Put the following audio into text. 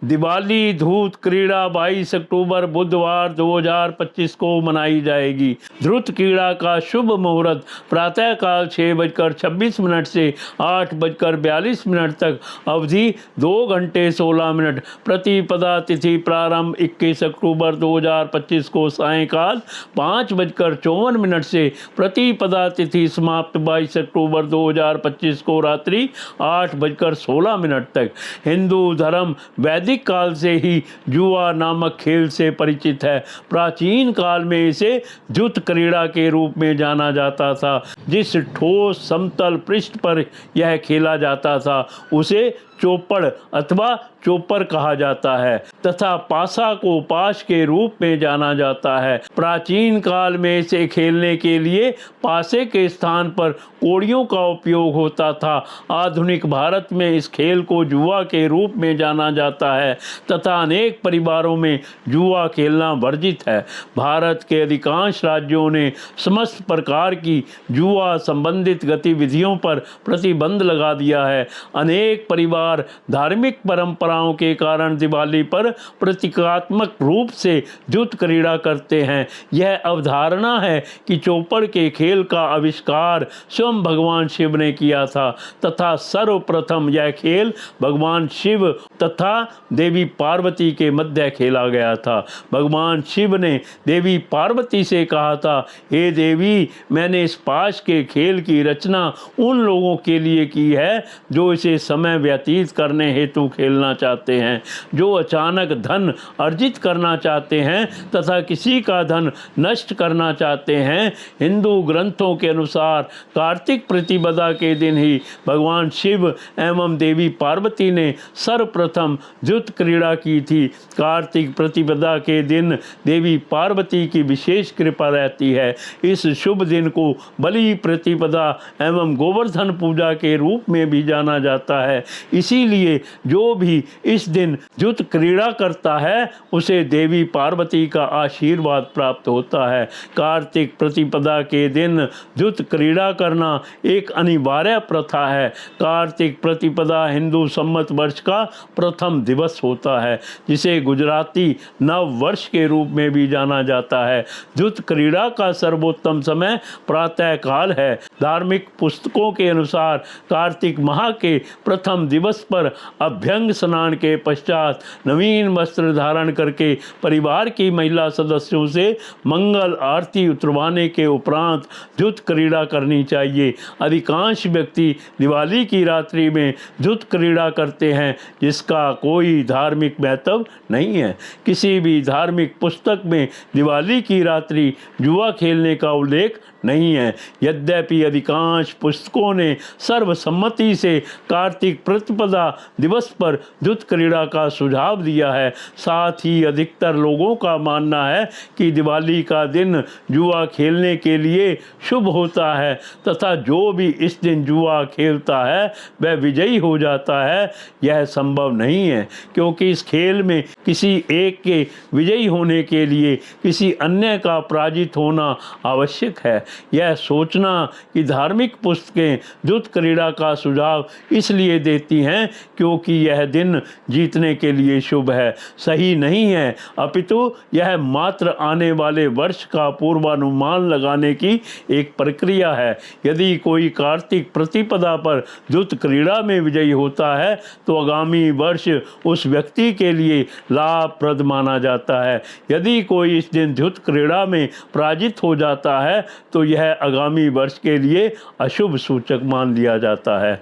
दिवाली धूत क्रीड़ा 22 अक्टूबर बुधवार 2025 को मनाई जाएगी। धूत क्रीड़ा का शुभ मुहूर्त प्रातःकाल 6:26 से 8:42 तक, अवधि 2 घंटे 16 मिनट। प्रतिपदा तिथि प्रारंभ 21 अक्टूबर 2025 को सायंकाल 5:54 से, प्रतिपदा तिथि समाप्त 22 अक्टूबर 2025 को रात्रि 8:16 तक। हिंदू धर्म वैदिक काल से ही जुआ नामक खेल से परिचित है। प्राचीन काल में इसे जुत क्रीड़ा के रूप में जाना जाता था। जिस ठोस समतल पृष्ठ पर यह खेला जाता था उसे चौपड़ अथवा चौपर कहा जाता है तथा पासा को पाश के रूप में जाना जाता है। प्राचीन काल में इसे खेलने के लिए पासे के स्थान पर कोड़ियों का उपयोग होता था। आधुनिक भारत में इस खेल को जुआ के रूप में जाना जाता है तथा अनेक परिवारों में जुआ खेलना वर्जित है। भारत के अधिकांश राज्यों ने समस्त प्रकार की जुआ संबंधित गतिविधियों पर प्रतिबंध लगा दिया है। अनेक परिवार धार्मिक परंपराओं के कारण दिवाली पर प्रतीकात्मक रूप से जुत क्रीड़ा करते हैं। यह अवधारणा है कि चौपड़ के खेल का आविष्कार स्वयं भगवान शिव ने किया था तथा सर्वप्रथम यह खेल भगवान शिव तथा देवी पार्वती के मध्य खेला गया था। भगवान शिव ने देवी पार्वती से कहा था, हे देवी, मैंने इस पाश के खेल की रचना उन लोगों के लिए की है जो इसे समय व्यतीत करने हेतु खेलना चाहते हैं, जो अचानक धन अर्जित करना चाहते हैं तथा किसी का धन नष्ट करना चाहते हैं। हिंदू ग्रंथों के अनुसार कार्तिक प्रतिपदा के दिन ही भगवान शिव एवं देवी पार्वती ने सर्वप्रथम जुत क्रीड़ा की थी। कार्तिक प्रतिपदा के दिन देवी पार्वती की विशेष कृपा रहती है। इस शुभ दिन को बलि प्रतिपदा एवं गोवर्धन पूजा के रूप में भी जाना जाता है। इसीलिए जो भी इस दिन जुत क्रीड़ा करता है उसे देवी पार्वती का आशीर्वाद प्राप्त होता है। कार्तिक प्रतिपदा के दिन जुत क्रीड़ा करना एक अनिवार्य प्रथा है। कार्तिक प्रतिपदा हिंदू संवत वर्ष का प्रथम दिवस होता है, जिसे गुजराती नव वर्ष के रूप में भी जाना जाता है। जुत क्रीड़ा का सर्वोत्तम समय प्रातः काल है। धार्मिक पुस्तकों के अनुसार कार्तिक माह के प्रथम दिवस पर अभ्यंग स्नान के पश्चात नवीन वस्त्र धारण करके परिवार की महिला सदस्यों से मंगल आरती उतरवाने के उपरांत जुत क्रीड़ा करनी चाहिए। अधिकांश व्यक्ति दिवाली की रात्रि में जुत क्रीड़ा करते हैं, जिसका कोई धार्मिक महत्व नहीं है। किसी भी धार्मिक पुस्तक में दिवाली की रात्रि जुआ खेलने का उल्लेख नहीं है। यद्यपि अधिकांश पुस्तकों ने सर्वसम्मति से कार्तिक प्रतिपदा दिवस पर जुत क्रीड़ा का सुझाव दिया है, साथ ही अधिकतर लोगों का मानना है कि दिवाली का दिन जुआ खेलने के लिए शुभ होता है तथा जो भी इस दिन जुआ खेलता है वह विजयी हो जाता है। यह संभव नहीं है, क्योंकि इस खेल में किसी एक के विजयी होने के लिए किसी अन्य का पराजित होना आवश्यक है। यह सोचना कि धार्मिक पुस्तकें जुत क्रीड़ा का सुझाव इसलिए देती हैं क्योंकि यह दिन जीतने के लिए शुभ है, सही नहीं है, अपितु यह मात्र आने वाले वर्ष का पूर्वानुमान लगाने की एक प्रक्रिया है। यदि कोई कार्तिक प्रतिपदा पर जुत क्रीड़ा में विजयी होता है तो आगामी वर्ष उस व्यक्ति के लिए लाभप्रद माना जाता है। यदि कोई इस दिन जुत क्रीड़ा में पराजित हो जाता है तो यह आगामी वर्ष के लिए अशुभ सूचक मान लिया जाता है।